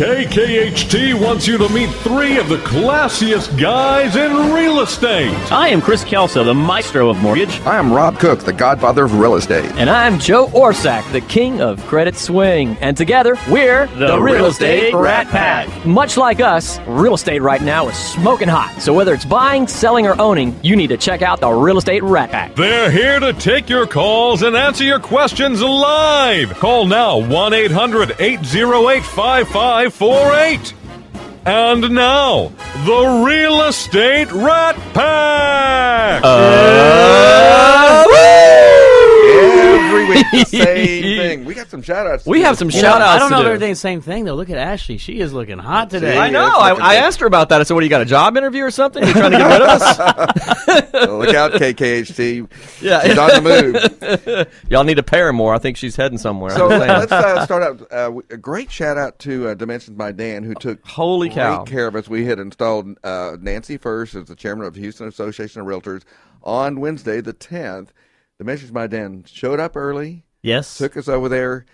KKHT wants you to meet three of the classiest guys in real estate. I am Chris Kelso, the maestro of mortgage. I am Rob Cook, the godfather of real estate. And I'm Joe Orsack, the king of credit swing. And together, we're the Real Estate Rat Pack. Much like us, real estate right now is smoking hot. So whether it's buying, selling, or owning, you need to check out the Real Estate Rat Pack. They're here to take your calls and answer your questions live. Call now 1-800-808-5548. And now, the Real Estate Rat Pack! Every week, the same thing. We got some shout-outs. We have some shout-outs. I don't know to if do. everything's the same thing, though. Look at Ashley. She is looking hot today. I know. I asked her about that. I said, what, do you got a job interview or something? You trying to get rid of us? So look out, KKHT. Yeah. She's on the move. Y'all need to pay her more. I think she's heading somewhere. So let's start out. A great shout-out to Dimensions by Dan, who took Holy cow. great care of us. We had installed Nancy First as the chairman of Houston Association of Realtors on Wednesday, the 10th. Dimensions by Dan showed up early. Yes. Took us over there.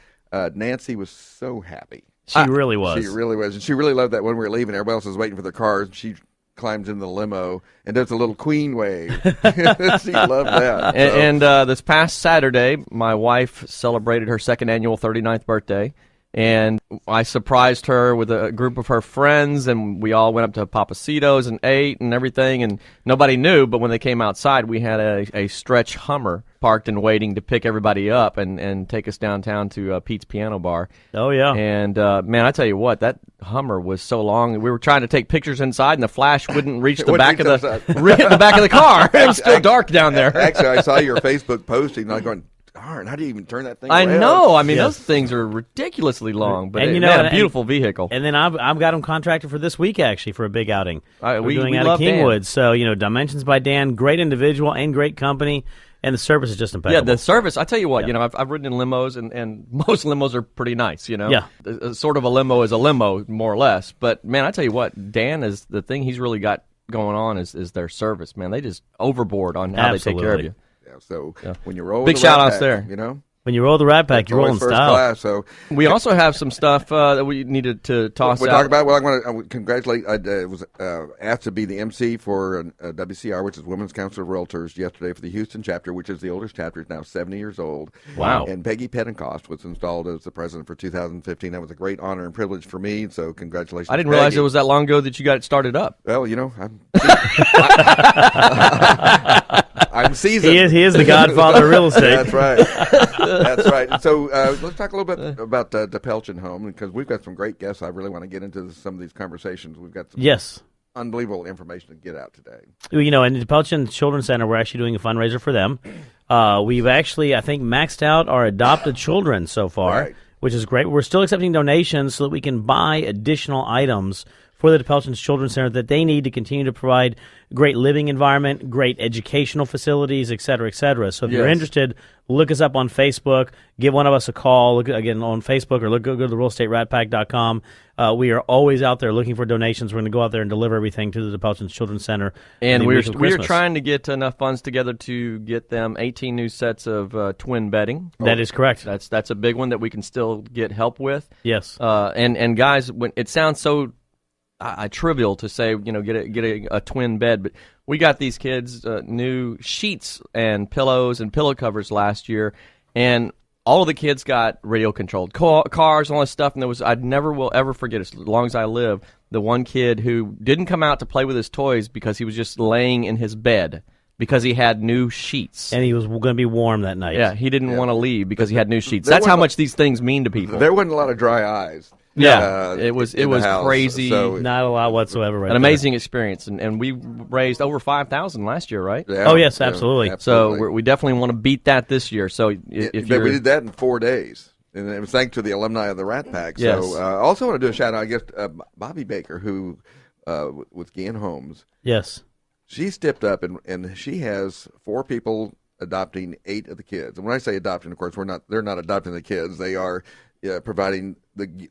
Nancy was so happy. She really was. She really was. And she really loved that when we were leaving, everybody else was waiting for their cars. She climbs in the limo and does a little queen wave. She loved that. And this past Saturday, my wife celebrated her second annual 39th birthday. And I surprised her with a group of her friends, and we all went up to Papacitos and ate and everything, and nobody knew, but when they came outside, we had a stretch Hummer parked and waiting to pick everybody up and take us downtown to Pete's Piano Bar. Oh, yeah. And, man, I tell you what, that Hummer was so long. We were trying to take pictures inside, and the flash wouldn't reach the back of the back of the car. It was still dark down there. Actually, I saw your Facebook posting, and I'm going, darn, how do you even turn that thing around? I know. I mean, those things are ridiculously long, but a beautiful vehicle. And then I've got them contracted for this week, actually, for a big outing. We're doing we out love of Kingwood. Dan. So, Dimensions by Dan, great individual and great company, and the service is just impeccable. Yeah, the service, I tell you what, I've ridden in limos, and most limos are pretty nice, Yeah. Sort of a limo is a limo, more or less. But, man, I tell you what, Dan is the thing he's really got going on is their service, man. They just overboard on how they take care of you. Yeah, so when you roll big the shout Rat outs Pack, there. When you roll the Rat Pack, you roll in first style. class, so we also have some stuff that we needed to toss we'll out. talk about. Well, I want to congratulate. I was asked to be the MC for WCR, which is Women's Council of Realtors, yesterday for the Houston chapter, which is the oldest chapter. It's now 70 years old. Wow. And Peggy Pettencost was installed as the president for 2015. That was a great honor and privilege for me, so congratulations. I didn't Peggy. realize it was that long ago that you got it started up. Well, I'm seasoned. He is the godfather of real estate. That's right. That's right. So let's talk a little bit about the Pelchin home, because we've got some great guests. I really want to get into some of these conversations. We've got some unbelievable information to get out today. In the Pelchin Children's Center, we're actually doing a fundraiser for them. We've actually, I think, maxed out our adopted children so far, which is great. We're still accepting donations so that we can buy additional items for the Pelchin Children's Center that they need to continue to provide great living environment, great educational facilities, et cetera, et cetera. So if you're interested, look us up on Facebook, give one of us a call, look again on Facebook, or go to realestateratpack.com. We are always out there looking for donations. We're going to go out there and deliver everything to the Pelchin Children's Center. And we're trying to get enough funds together to get them 18 new sets of twin bedding. That is correct. That's a big one that we can still get help with. Yes. And guys, when it sounds so trivial to say, get a twin bed, but we got these kids new sheets and pillows and pillow covers last year, and all of the kids got radio controlled cars and all this stuff. And I never will ever forget, as long as I live, the one kid who didn't come out to play with his toys because he was just laying in his bed because he had new sheets. And he was going to be warm that night. Yeah, he didn't want to leave because he had new sheets. That's how much these things mean to people. There wasn't a lot of dry eyes. Yeah, it was crazy. So, not a lot whatsoever. An amazing experience, and we raised over $5,000 last year, right? Yeah, oh yes, absolutely. So we definitely want to beat that this year. So we did that in 4 days, and it was thanks to the alumni of the Rat Pack. Yes. So I also want to do a shout out, I guess, Bobby Baker, who with Gann Homes. Yes, she stepped up, and she has 4 people adopting 8 of the kids. And when I say adopting, of course, they're not adopting the kids; they are providing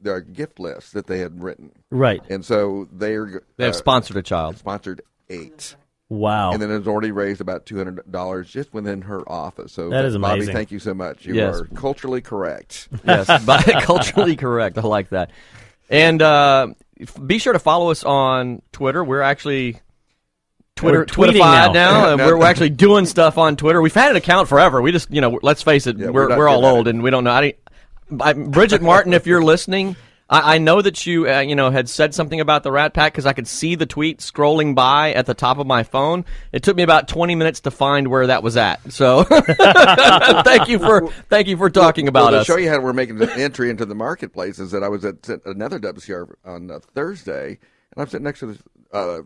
their gift list that they had written. Right. And so they have sponsored a child. Sponsored 8. Wow. And then it's already raised about $200 just within her office. So that is amazing. Bobby, thank you so much. You are culturally correct. Yes, culturally correct. I like that. And be sure to follow us on Twitter. We're actually Twitterified now. And we're actually doing stuff on Twitter. We've had an account forever. We just, let's face it, we're all old and we don't know. Bridget Martin, if you're listening, I know that you, had said something about the Rat Pack because I could see the tweet scrolling by at the top of my phone. It took me about 20 minutes to find where that was at. So, thank you for talking about us. To show you how we're making the entry into the marketplace is that I was at another WCR on Thursday, and I'm sitting next to this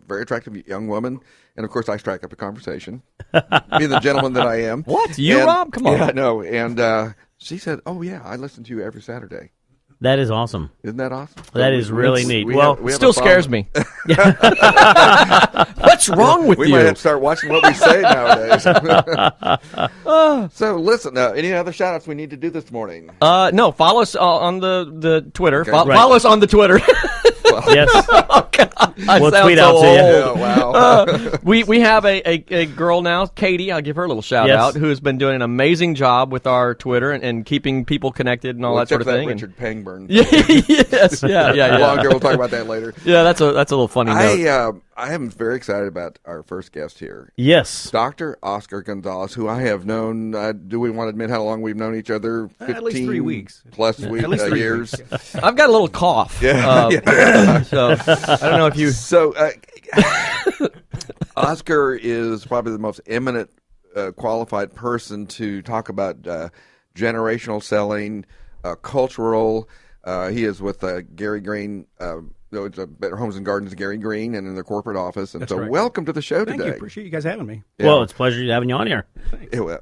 very attractive young woman, and of course I strike up a conversation, being the gentleman that I am. What? Rob? Come on. Yeah, no. And she said, "Oh yeah, I listen to you every Saturday." That is awesome. Isn't that awesome? That is really neat. We still scares me. What's wrong with you? We might have to start watching what we say nowadays. So listen, any other shout-outs we need to do this morning? No, follow us on the Twitter. Okay. Follow us on the Twitter. Yes. Oh, God, we'll tweet out to you. Yeah, wow. We have a girl now, Katie. I'll give her a little shout out, who has been doing an amazing job with our Twitter and keeping people connected and all that sort of thing. Richard Pangburn. Yes, yeah. Longer. We'll talk about that later. Yeah, that's a little funny note. I am very excited about our first guest here. Yes. Dr. Oscar Gonzales, who I have known, do we want to admit how long we've known each other? 15 at least 3 weeks. Plus years. I've got a little cough. Yeah. So I don't know if you... So Oscar is probably the most eminent qualified person to talk about generational selling, cultural. He is with Gary Green. It's Better Homes and Gardens, Gary Green, and in the corporate office. And That's right. Welcome to the show today. Thank you. Appreciate you guys having me. Yeah. Well, it's a pleasure having you on here.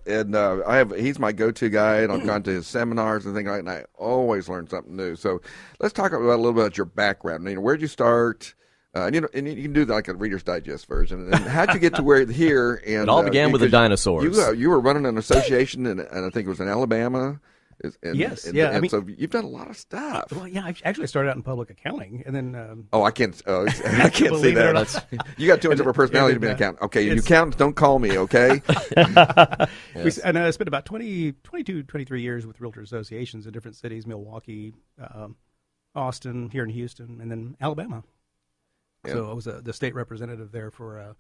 And he's my go-to guy, and I've gone to his seminars and things like that, and I always learn something new. So let's talk about a little bit about your background. Where'd you start? And you can do like a Reader's Digest version. And how'd you get to where here? And it all began with the dinosaurs. You were running an association, and I think it was in Alabama. Yes. So you've done a lot of stuff. Well, yeah, I actually started out in public accounting, and then. I can't see that. You got too much of a personality to be an accountant. Okay, you accountants, don't call me, okay? Yes. And I spent about 22, 23 years with realtor associations in different cities, Milwaukee, Austin, here in Houston, and then Alabama. Yeah. So I was the state representative there for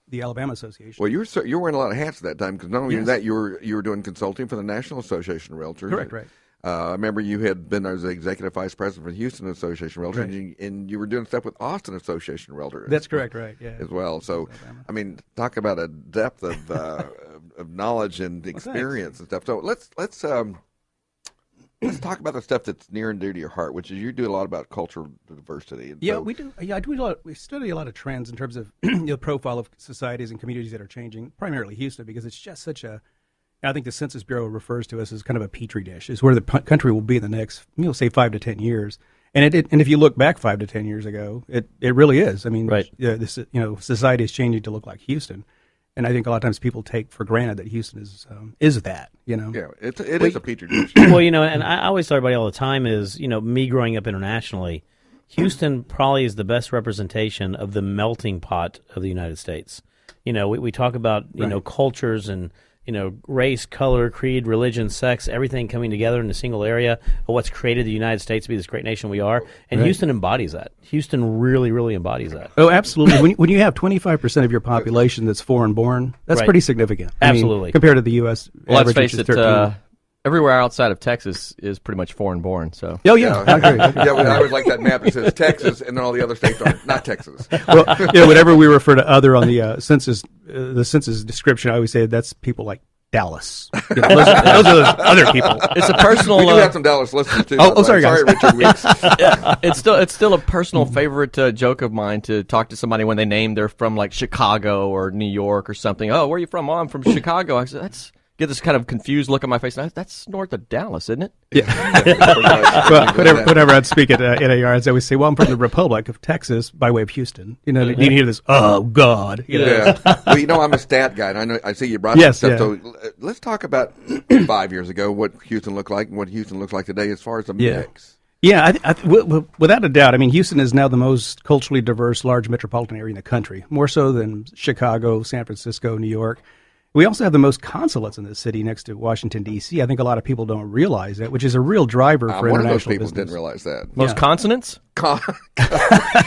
the Alabama Association. Well, you were wearing a lot of hats at that time because not only that, you were doing consulting for the National Association of Realtors. Correct, right. I remember you had been as the executive vice president for the Houston Association of Realtors, right. and you were doing stuff with Austin Association of Realtors. That's correct, right? Yeah, as well. So, I mean, talk about a depth of knowledge and experience and stuff. So let's talk about the stuff that's near and dear to your heart, which is you do a lot about cultural diversity. And we do. Yeah, I do a lot. We study a lot of trends in terms of the profile of societies and communities that are changing, primarily Houston, because it's just such a. I think the Census Bureau refers to us as kind of a petri dish. Is where the country will be in the next, say 5 to 10 years. And and if you look back 5 to 10 years ago, it really is. I mean, right. Society is changing to look like Houston. And I think a lot of times people take for granted that Houston is that, Yeah, it is a petri dish. Well, and I always tell everybody all the time is, me growing up internationally, Houston probably is the best representation of the melting pot of the United States. We talk about, cultures and, race, color, creed, religion, sex, everything coming together in a single area of what's created the United States to be this great nation we are. And right. Houston embodies that. Houston really, really embodies that. Oh, absolutely. when you have 25% of your population that's foreign-born, that's right. pretty significant. Absolutely. Compared to the U.S. Well, average, let's face it, everywhere outside of Texas is pretty much foreign-born. So. Oh, yeah. I agree. I always like that map that says Texas, and then all the other states are not Texas. Well, whenever we refer to other on the census description, I always say that's people like Dallas. Those are those other people. It's a personal. We do have some Dallas listeners too. Sorry, guys. Sorry, Richard Weeks. Yeah, it's still a personal favorite joke of mine to talk to somebody when they name they're from like Chicago or New York or something. Oh, where are you from? Oh, I'm from Chicago. I said get this kind of confused look on my face. That's north of Dallas, isn't it? Yeah. Well, whenever I'd speak at NAR, I'd always say, "Well, I'm from the Republic of Texas by way of Houston." You hear this? Oh God! Yeah. Well, I'm a stat guy, and I see you brought yes, stuff. Yeah. So let's talk about 5 years ago what Houston looked like and what Houston looks like today as far as the mix. Yeah, without a doubt. I mean, Houston is now the most culturally diverse, large metropolitan area in the country, more so than Chicago, San Francisco, New York. We also have the most consulates in the city next to Washington, D.C. I think a lot of people don't realize that, which is a real driver for one of those international people business. didn't realize that. Most consonants?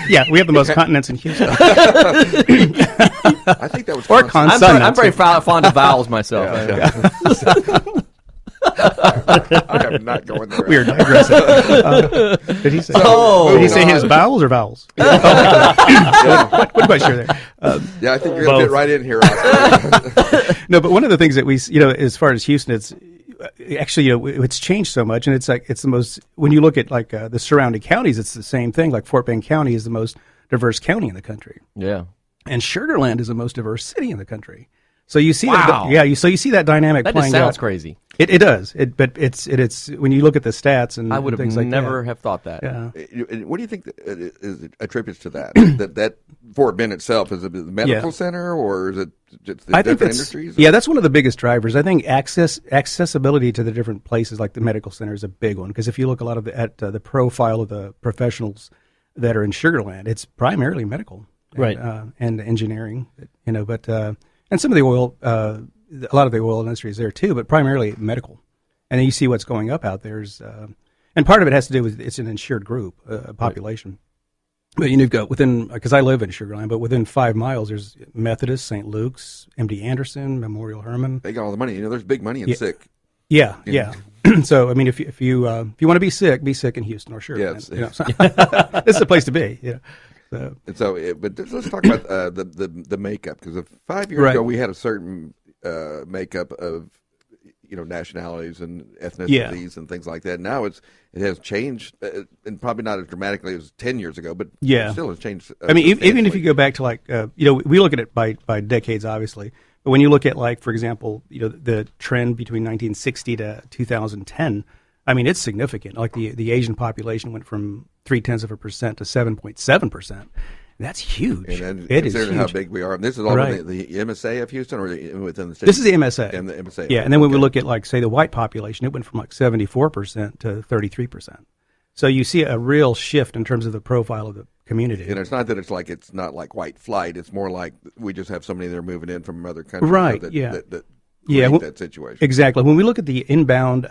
Yeah, we have the most continents in Houston. I think that was Or consonant. I'm very fond of vowels myself. I'm not going there. We are digressing. Did he say? Did he say his vowels or vowels? What question there? Yeah, I think you're going to fit right in here, Oscar. No, but one of the things that we, as far as Houston, it's actually, it's changed so much, and it's the most. When you look at the surrounding counties, it's the same thing. Like Fort Bend County is the most diverse county in the country, Yeah. and Sugar Land is the most diverse city in the country. So you see Wow. so you see that dynamic That playing just sounds out. crazy. It does. But it's when you look at the stats and I would have things like never that. have thought that. Yeah. What do you think is attributes to that? that Fort Bend itself is it the medical center, or is it just the different industries? Yeah, that's one of the biggest drivers. I think accessibility to the different places, like the medical center, is a big one. Because if you look a lot of at the profile of the professionals that are in Sugar Land, it's primarily medical, Right. and engineering. But and some of the oil, a lot of the oil industry is there too, but primarily medical. And then you see what's going up out there. And part of it has to do with it's an insured group, population. But you've got because I live in Sugar Land, but within 5 miles there's Methodist, St. Luke's, MD Anderson, Memorial Hermann. They got all the money. There's big money in sick. Yeah. So I mean, if you want to be sick in Houston or Sugar Land. Yes. This is the place to be. But let's talk about the makeup, because 5 years ago we had a certain makeup of nationalities and ethnicities and things like that. Now it has changed, and probably not as dramatically as 10 years ago, but it still has changed. I mean, even if you go back to we look at it by decades, obviously. But when you look at, for example, the trend between 1960 to 2010, I mean, it's significant. Like the Asian population went from 0.3% to 7.7%. That's huge. And it is huge. How big we are. And this is all Right. the MSA of Houston, or within the city? This is the MSA. And the MSA. Yeah, and then when we look at, say, the white population, it went from 74% to 33%. So you see a real shift in terms of the profile of the community. And it's not that it's not like white flight. It's more like we just have so many that are moving in from other countries. Right, That well, that situation. Exactly. When we look at the inbound,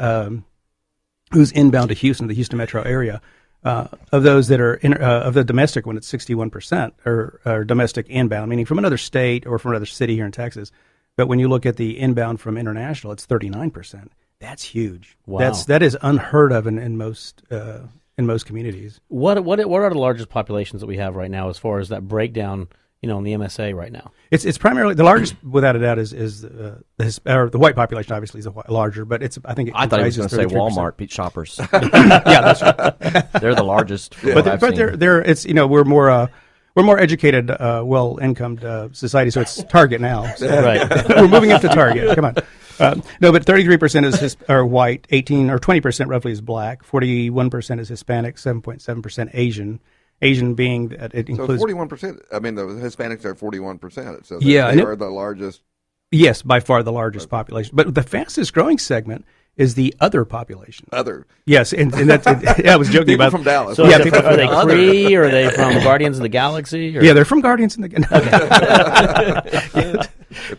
who's inbound to Houston, the Houston metro area, of those that are of the domestic one, it's 61% are domestic inbound, meaning from another state or from another city here in Texas. But when you look at the inbound from international, it's 39%. That's huge. Wow. That is unheard of in most communities. What are the largest populations that we have right now as far as that breakdown? In the MSA right now, it's primarily the largest, without a doubt, is the white population. Obviously, is larger, but I think I thought he was going to say 33%. Walmart shoppers. Yeah, that's right. They're the largest. But we're more educated, well-incomed society, so it's Target now. So right? We're moving up to Target. Come on. No, but 33% is white, 18 or 20% roughly is black, 41% is Hispanic, 7.7% Asian. Asian being that it includes 41%. I mean, the Hispanics are 41%. So they are the largest. Yes, by far the largest population. But the fastest growing segment is the other population. Other. Yes, and that's I was joking people about from Dallas. So yeah, are they Cree, or are they from Guardians of the Galaxy? Or? Yeah, they're from Guardians of the Galaxy.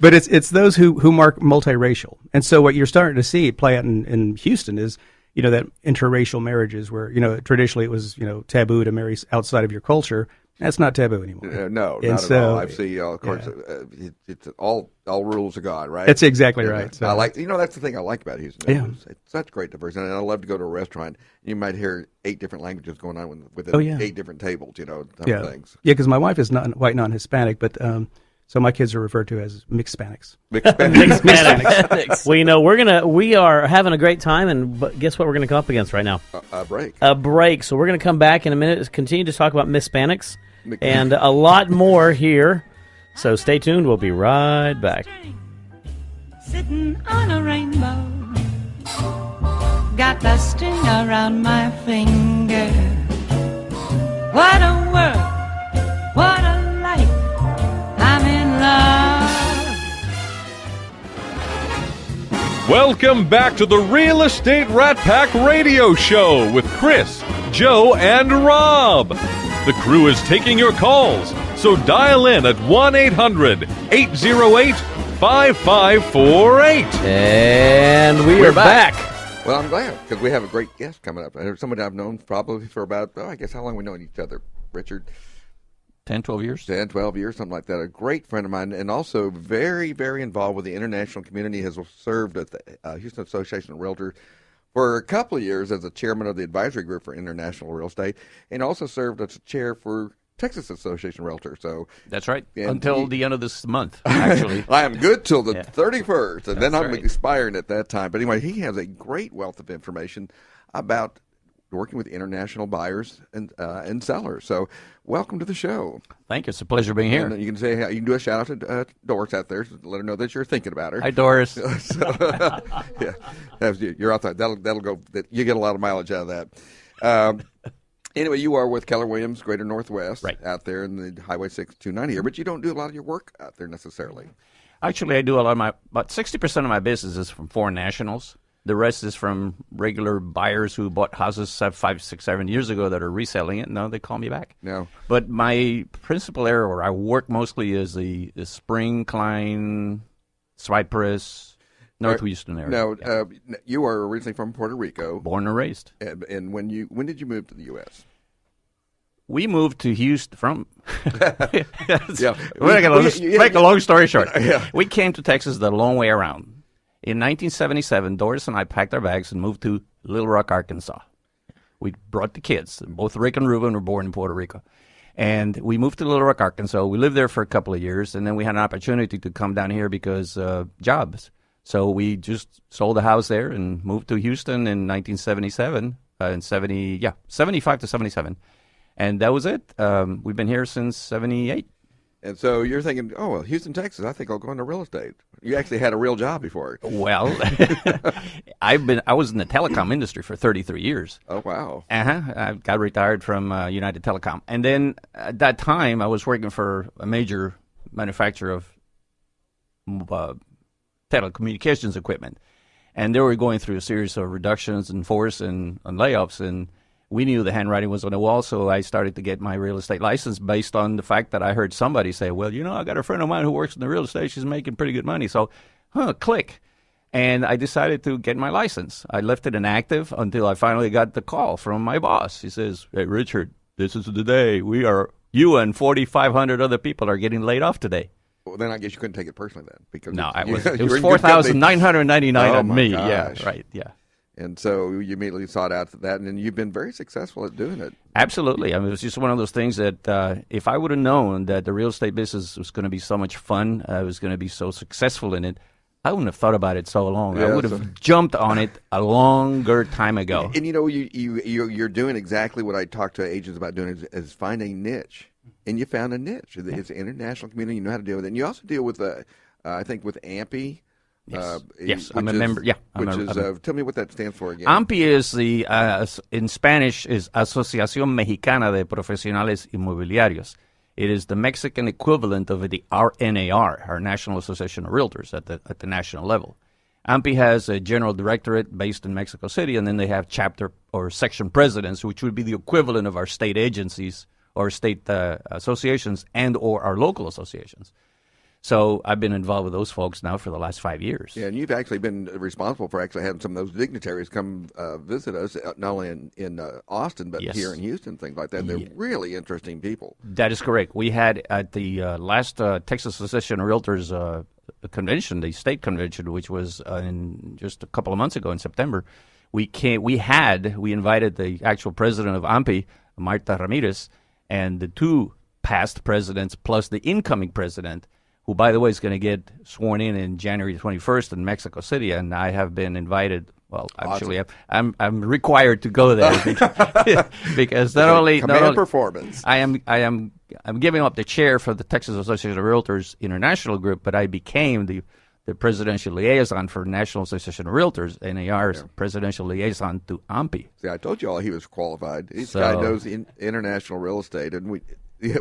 But it's those who mark multiracial, and so what you're starting to see play out in Houston is that interracial marriages where traditionally it was taboo to marry outside of your culture. That's not taboo anymore. No, and not so, at all. I've seen, of course, it's all rules of God, right? That's exactly right. So, I like, that's the thing I like about Houston. Yeah. It's such great diversity, and I love to go to a restaurant. You might hear 8 different languages going on with 8 different tables, type of things. Yeah, because my wife is not white, non-Hispanic, but so my kids are referred to as mixed Hispanics. Hispanics. Well, we are having a great time, but guess what we're going to come up against right now? A break. A break. So we're going to come back in a minute and continue to talk about Hispanics and a lot more here. So stay tuned. We'll be right back. Sitting on a rainbow, got the string around my finger. What a world, what a life, I'm in love. Welcome back to the Real Estate Rat Pack Radio Show with Chris, Joe, and Rob. The crew is taking your calls, so dial in at 1-800-808 5548. And we're back. Well, I'm glad because we have a great guest coming up. Somebody I've known probably for about, I guess, how long have we known each other, Richard? 10, 12 years? 10, 12 years, something like that. A great friend of mine and also very, very involved with the international community, has served at the Houston Association of Realtors for a couple of years as a chairman of the advisory group for international real estate, and also served as a chair for Texas Association of Realtors. So That's right. Until the end of this month, actually. I am good till the 31st, and then That's I'm right. expiring at that time. But anyway, he has a great wealth of information about working with international buyers and sellers. So welcome to the show. Thank you. It's a pleasure being here. And you can say, you can do a shout out to Doris out there, to let her know that you're thinking about her. Hi, Doris. So, yeah, you're out there. That'll go. You get a lot of mileage out of that. Anyway, you are with Keller Williams Greater Northwest, Right. out there in the Highway 6290 here, but you don't do a lot of your work out there necessarily. Actually, I do a lot of about 60% of my business is from foreign nationals. The rest is from regular buyers who bought houses 5, 6, 7 years ago that are reselling it. No, they call me back. No. But my principal area where I work mostly is the Spring, Klein, Cypress, North Houston area. No, Yeah. you are originally from Puerto Rico, Born and raised. and when did you move to the U.S.? We moved to Houston from. Yeah. We're going to make a long story short. Yeah. We came to Texas the long way around. In 1977, Doris and I packed our bags and moved to Little Rock, Arkansas. We brought the kids. Both Rick and Ruben were born in Puerto Rico. And we moved to Little Rock, Arkansas. We lived there for a couple of years, and then we had an opportunity to come down here because jobs. So we just sold the house there and moved to Houston in 1977, 75 to 77. And that was it. We've been here since 78. And so you're thinking, oh, well, Houston, Texas, I think I'll go into real estate. You actually had a real job before. Well, I was in the telecom industry for 33 years. Oh, wow. I got retired from United Telecom. And then at that time, I was working for a major manufacturer of telecommunications equipment. And they were going through a series of reductions in force and layoffs. And we knew the handwriting was on the wall, so I started to get my real estate license based on the fact that I heard somebody say, well, I got a friend of mine who works in the real estate. She's making pretty good money. So, click. And I decided to get my license. I left it inactive until I finally got the call from my boss. He says, hey, Richard, this is the day. You and 4,500 other people are getting laid off today. Well, then I guess you couldn't take it personally then. Because No, you it were was in good 4,999 Oh, on my me. gosh. Yeah, right, yeah. And so you immediately sought out that, and then you've been very successful at doing it. Absolutely. I mean, it was just one of those things that if I would have known that the real estate business was going to be so much fun, I was going to be so successful in it, I wouldn't have thought about it so long. Yeah, I would have jumped on it a longer time ago. And you're doing exactly what I talk to agents about doing is find a niche. And you found a niche. It's an international community. You know how to deal with it. And you also deal with, I think, with AMPI. Yes, I'm a member. Yeah, Tell me what that stands for again. AMPI is in Spanish is Asociación Mexicana de Profesionales Inmobiliarios. It is the Mexican equivalent of the RNAR, our National Association of Realtors, at the national level. AMPI has a general directorate based in Mexico City, and then they have chapter or section presidents, which would be the equivalent of our state agencies or state associations and or our local associations. So I've been involved with those folks now for the last 5 years. Yeah, and you've actually been responsible for actually having some of those dignitaries come visit us, not only in Austin, but here in Houston, things like that. They're really interesting people. That is correct. We had at the last Texas Association of Realtors convention, the state convention, which was in just a couple of months ago in September, we invited the actual president of AMPI, Marta Ramirez, and the two past presidents plus the incoming president, who, by the way, is going to get sworn in January 21st in Mexico City, and I have been invited. Well, actually, I'm required to go there because not only performance. I'm giving up the chair for the Texas Association of Realtors International Group, but I became the presidential liaison for National Association of Realtors, NAR's presidential liaison to AMPI. See, I told you all he was qualified. This guy knows international real estate, and we. And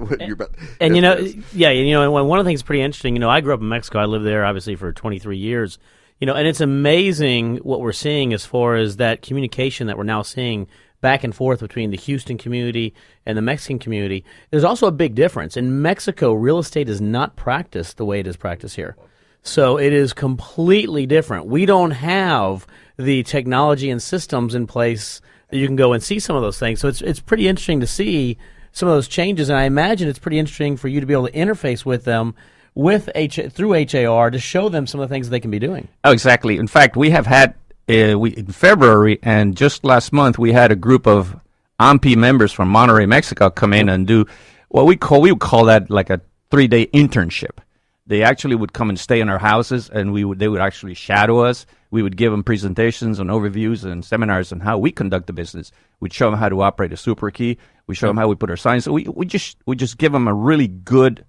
one of the things pretty interesting, I grew up in Mexico. I lived there obviously for 23 years, and it's amazing what we're seeing as far as that communication that we're now seeing back and forth between the Houston community and the Mexican community. There's also a big difference. In Mexico, real estate is not practiced the way it is practiced here. So it is completely different. We don't have the technology and systems in place that you can go and see some of those things. So it's pretty interesting to see some of those changes, and I imagine it's pretty interesting for you to be able to interface with them through HAR to show them some of the things they can be doing. Oh, exactly. In fact, we have had in February and just last month we had a group of AMPI members from Monterrey, Mexico, come in and do what we would call that like a 3-day internship. They actually would come and stay in our houses, and they would actually shadow us. We would give them presentations and overviews and seminars on how we conduct the business. We'd show them how to operate a super key. We show them how we put our signs. So we just give them a really good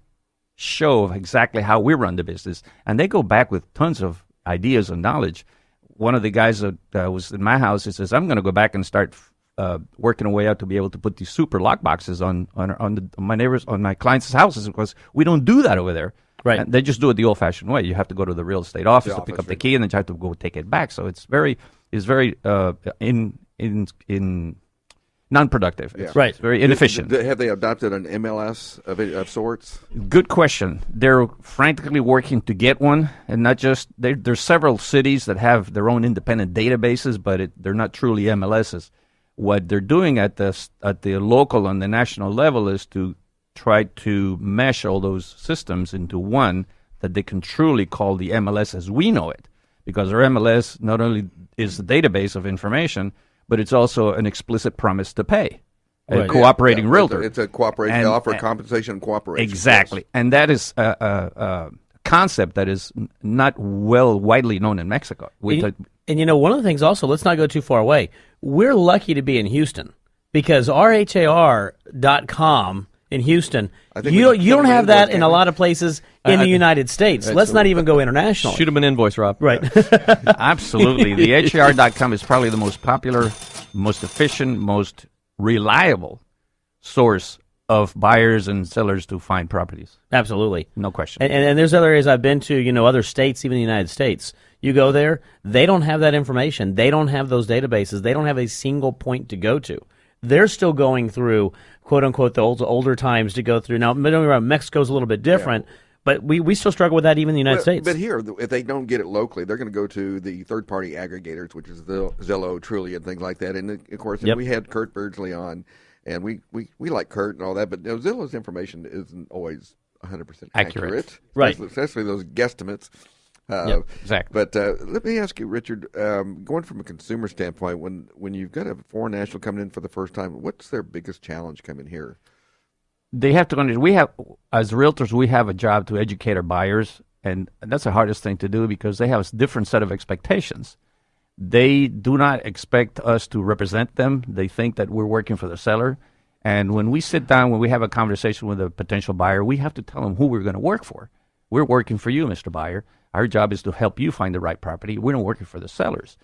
show of exactly how we run the business, and they go back with tons of ideas and knowledge. One of the guys that was in my house, he says, "I'm going to go back and start working a way out to be able to put these super lock boxes on my neighbors, on my clients' houses, because we don't do that over there." Right. And they just do it the old-fashioned way. You have to go to the real estate office to pick up the key, and then you have to go take it back. So it's very non-productive. Yeah. Right. It's very inefficient. Have they adopted an MLS of sorts? Good question. They're frantically working to get one, and not just there's several cities that have their own independent databases, but they're not truly MLSs. What they're doing at the local and the national level is to try to mesh all those systems into one that they can truly call the MLS as we know it, because our MLS not only is the database of information, but it's also an explicit promise to pay. A cooperating realtor. It's a cooperating. They offer compensation and cooperation. Exactly. Yes. And that is a concept that is not widely known in Mexico. And one of the things also, let's not go too far away. We're lucky to be in Houston because RHAR.com in Houston, you don't have that in a lot of places in the United States. Let's not even go international. Shoot them an invoice, Rob. Right. Absolutely. The HAR.com is probably the most popular, most efficient, most reliable source of buyers and sellers to find properties. Absolutely. No question. And there's other areas I've been to, other states, even the United States. You go there, they don't have that information. They don't have those databases. They don't have a single point to go to. They're still going through, quote unquote, the older times to go through. Now, don't get me wrong, Mexico's a little bit different, but we still struggle with that even in the United States. But here, if they don't get it locally, they're going to go to the third-party aggregators, which is Zillow, Trulia, and things like that. And of course, we had Kurt Beardsley on, and we like Kurt and all that, but Zillow's information isn't always 100% accurate. Right. Especially those guesstimates. Exactly. But let me ask you, Richard, going from a consumer standpoint, when you've got a foreign national coming in for the first time, what's their biggest challenge coming here? They have to understand, as realtors, we have a job to educate our buyers, and that's the hardest thing to do because they have a different set of expectations. They do not expect us to represent them. They think that we're working for the seller. And when we sit down, when we have a conversation with a potential buyer, we have to tell them who we're going to work for. We're working for you, Mr. Buyer. Our job is to help you find the right property. We're not working for the sellers.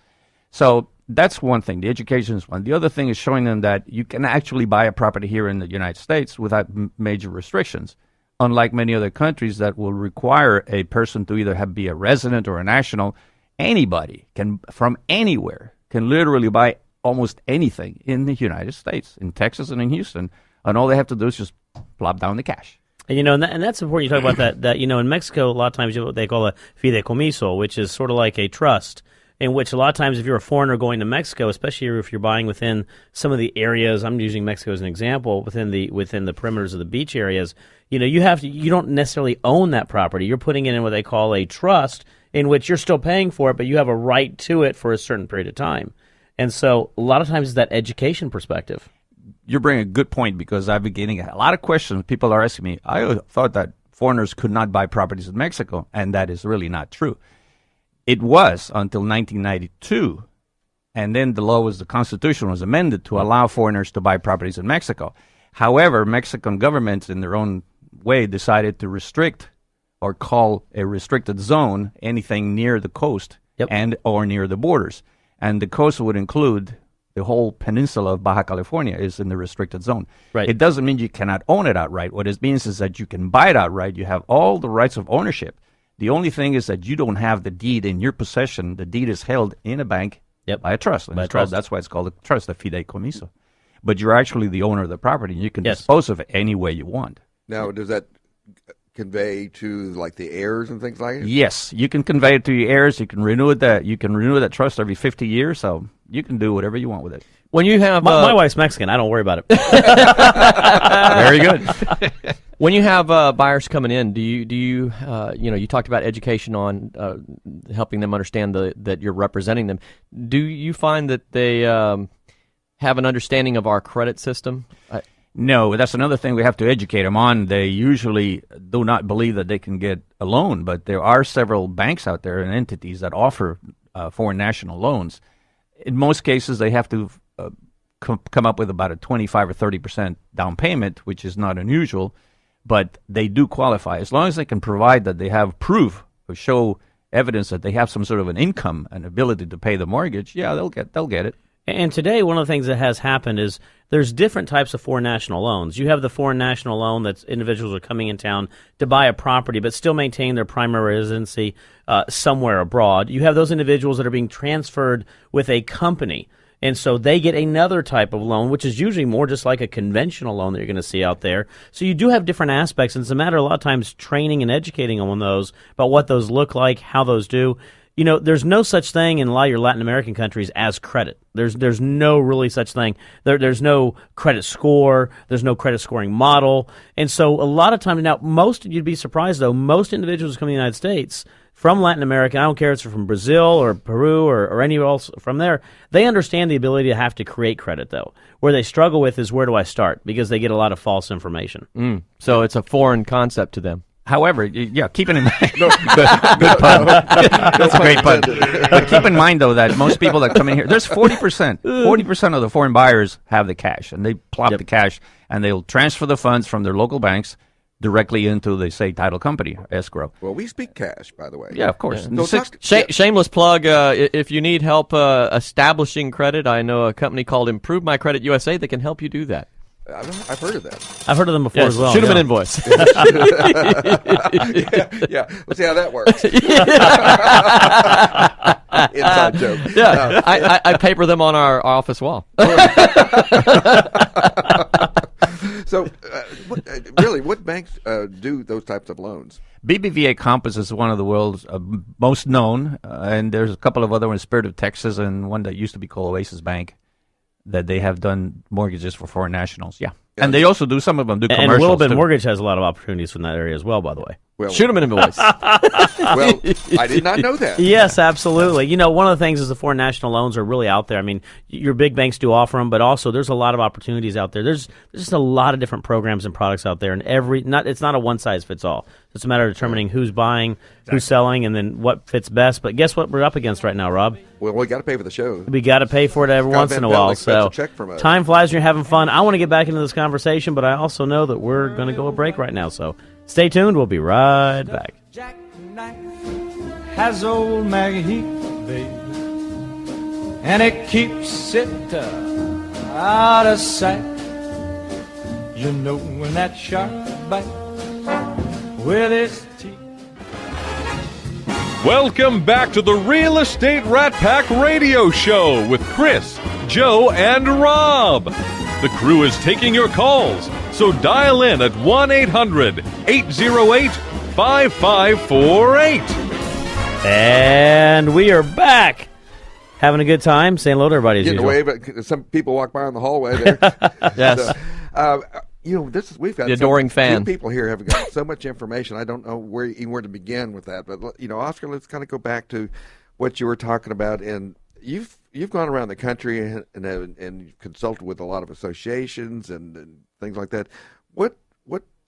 So that's one thing. The education is one. The other thing is showing them that you can actually buy a property here in the United States without major restrictions, unlike many other countries that will require a person to either be a resident or a national. Anybody can, from anywhere, can literally buy almost anything in the United States, in Texas and in Houston, and all they have to do is just plop down the cash. And, and that's important you talk about that, in Mexico, a lot of times you have what they call a fideicomiso, which is sort of like a trust, in which a lot of times if you're a foreigner going to Mexico, especially if you're buying within some of the areas, I'm using Mexico as an example, within the perimeters of the beach areas, you don't necessarily own that property. You're putting it in what they call a trust, in which you're still paying for it, but you have a right to it for a certain period of time. And so a lot of times it's that education perspective. You bring a good point because I've been getting a lot of questions. People are asking me, I thought that foreigners could not buy properties in Mexico, and that is really not true. It was until 1992, and then the Constitution was amended to allow foreigners to buy properties in Mexico. However, Mexican governments in their own way decided to restrict or call a restricted zone anything near the coast and or near the borders. And the coast would include the whole peninsula of Baja California is in the restricted zone. Right. It doesn't mean you cannot own it outright. What it means is that you can buy it outright. You have all the rights of ownership. The only thing is that you don't have the deed in your possession. The deed is held in a bank by a trust. And that's why it's called a trust, a fideicomiso. But you're actually the owner of the property, and you can dispose of it any way you want. Now, does that convey to like the heirs and things like that? Yes, you can convey it to your heirs. You can renew it. You can renew that trust every 50 years. So you can do whatever you want with it. When you have My wife's Mexican. I don't worry about it. Very good. when you have buyers coming in, do you you talked about education on helping them understand that you're representing them. Do you find that they have an understanding of our credit system? No, that's another thing we have to educate them on. They usually do not believe that they can get a loan, but there are several banks out there and entities that offer foreign national loans. In most cases, they have to come up with about a 25 or 30% down payment, which is not unusual, but they do qualify. As long as they can provide that they have proof or show evidence that they have some sort of an income and ability to pay the mortgage, yeah, they'll get it. And today, one of the things that has happened is there's different types of foreign national loans. You have the foreign national loan that individuals are coming in town to buy a property but still maintain their primary residency somewhere abroad. You have those individuals that are being transferred with a company. And so they get another type of loan, which is usually more just like a conventional loan that you're going to see out there. So you do have different aspects, and it's a matter a lot of times training and educating on those, about what those look like, how those do. You know, there's no such thing in a lot of your Latin American countries as credit. There's no really such thing. There's no credit score. There's no credit scoring model. And so a lot of times now, you'd be surprised though, most individuals coming to the United States from Latin America, I don't care if it's from Brazil or Peru or anywhere else from there, they understand the ability to have to create credit though. Where they struggle with is, where do I start? Because they get a lot of false information. So it's a foreign concept to them. However, yeah, keep it in mind. Good pun. That's a great pun. But keep in mind, though, that most people that come in here, there's 40%. 40% of the foreign buyers have the cash, and they plop the cash, and they'll transfer the funds from their local banks directly into the, say, title company, escrow. Well, we speak cash, by the way. Yeah, of course. So Shameless plug, if you need help establishing credit, I know a company called Improve My Credit USA that can help you do that. I've heard of that. I've heard of them before as well. Shoot them an invoice. yeah, let's see how that works. Inside joke. Yeah, I paper them on our office wall. So, what banks do those types of loans? BBVA Compass is one of the world's most known, and there's a couple of other ones, Spirit of Texas, and one that used to be called Oasis Bank, that they have done mortgages for foreign nationals. Yeah. And they also do, some of them do commercials. And Willow Bend Mortgage has a lot of opportunities from that area as well, by the way. Well, shoot them an invoice. Well, I did not know that. Yes, absolutely. You know, one of the things is the foreign national loans are really out there. I mean, your big banks do offer them, but also there's a lot of opportunities out there. There's just a lot of different programs and products out there, and it's not a one size fits all. It's a matter of determining who's buying, who's selling, and then what fits best. But guess what we're up against right now, Rob? Well, we got to pay for the show. We got to pay for it every once in a while. So check from us. Time flies when you're having fun. I want to get back into this conversation, but I also know that we're going to go a break right now. So stay tuned. We'll be right back. Jackknife has old Maggie Heath, baby, and it keeps it out of sight. You know when that shark bites with its teeth. Welcome back to the Real Estate Rat Pack Radio Show with Chris, Joe, and Rob. The crew is taking your calls, so dial in at 1-800-808-5548. And we are back. Having a good time. Saying hello to everybody as Getting usual. away, but some people walk by in the hallway there. Yes. So, we've got The adoring fan. Two people here have got so much information. I don't know where to begin with that. But Oscar, let's kind of go back to what you were talking about. And you've gone around the country and consulted with a lot of associations and things like that. What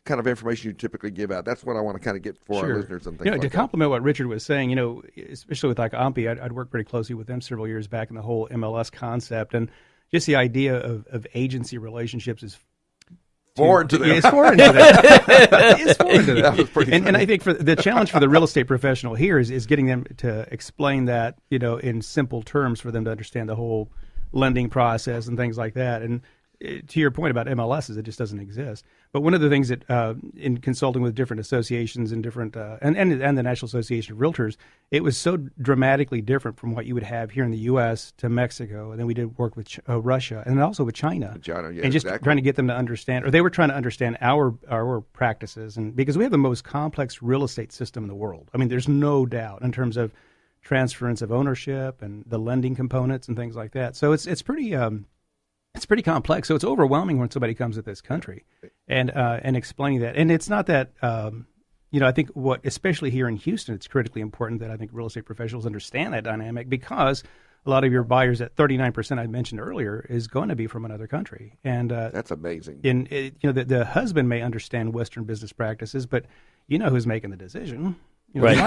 kind of information you typically give out? That's what I want to kind of get for our listeners and things like to that. complement what Richard was saying, especially with like AMPI, I'd worked pretty closely with them several years back in the whole MLS concept, and just the idea of agency relationships is foreign to them. It's foreign to them. It's foreign to them. That was pretty And I think for the challenge for the real estate professional here is getting them to explain that, in simple terms for them to understand the whole lending process and things like that. And to your point about MLSs, it just doesn't exist. But one of the things that in consulting with different associations and different and the National Association of Realtors, it was so dramatically different from what you would have here in the U.S. to Mexico, and then we did work with Russia and then also with China. China, yeah, and just exactly. trying to get them to understand, or they were trying to understand our practices, and because we have the most complex real estate system in the world. I mean, there's no doubt in terms of transference of ownership and the lending components and things like that. So it's pretty. It's pretty complex, so it's overwhelming when somebody comes to this country and explaining that. And it's not that, I think especially here in Houston, it's critically important that I think real estate professionals understand that dynamic, because a lot of your buyers, at 39% I mentioned earlier, is going to be from another country. And that's amazing. The husband may understand Western business practices, but you know who's making the decision. Right.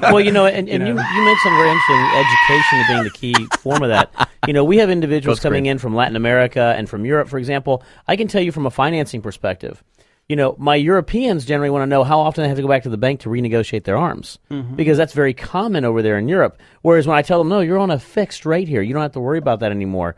Well, and you mentioned very interesting, education being the key form of that. We have individuals coming in from Latin America and from Europe, for example. I can tell you from a financing perspective, my Europeans generally want to know how often they have to go back to the bank to renegotiate their arms, because that's very common over there in Europe. Whereas when I tell them, no, you're on a fixed rate here, you don't have to worry about that anymore,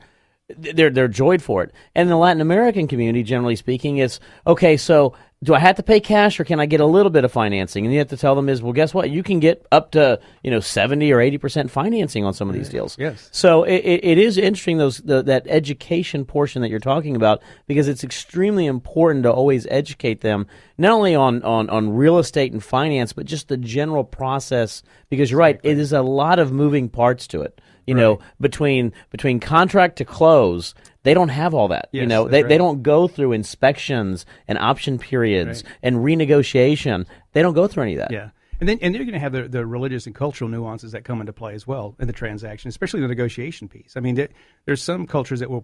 they're joyed for it. And in the Latin American community, generally speaking, it's, okay, so do I have to pay cash or can I get a little bit of financing? And you have to tell them is, well, guess what? You can get up to 70 or 80% financing on some of these deals. Yes. So it is interesting that education portion that you're talking about, because it's extremely important to always educate them not only on real estate and finance, but just the general process. Because you're right, it is a lot of moving parts to it. Between contract to close, they don't have all that. Yes, they don't go through inspections and option periods and renegotiation. They don't go through any of that. Yeah. And then you're going to have the religious and cultural nuances that come into play as well in the transaction, especially the negotiation piece. I mean, there's some cultures that will